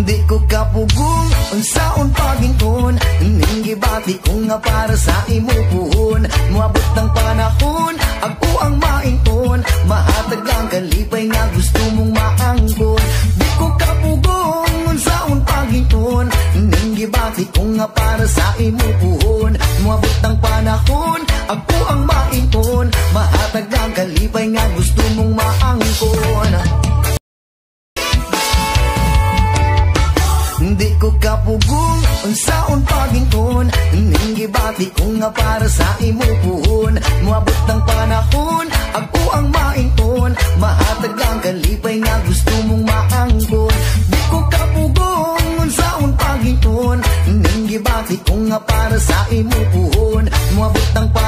Di ko kapugong unsaon paginton, ning gibati ko nga para sa imo puhon. Moabot ng panahon, ako ang mainton, mahatag ang kalipay nga gusto mong maangkon. Di ko kapugong unsaon paginton, ning gibati ko nga para sa imo puhon. Moabot ng panahon, ako ang mainton, mahatag ang kalipay nga gusto mong maangkon. Di ko kapugong unsaon paginton, ning gibati ko nga para sa imo puhon. Moabot ng panahon, ako ang mainton, mahatag ang kalipay nga gusto mong maangkon. Di ko kapugong unsaon paginton, ning gibati ko nga para sa imo puhon. Moabot ng panahon,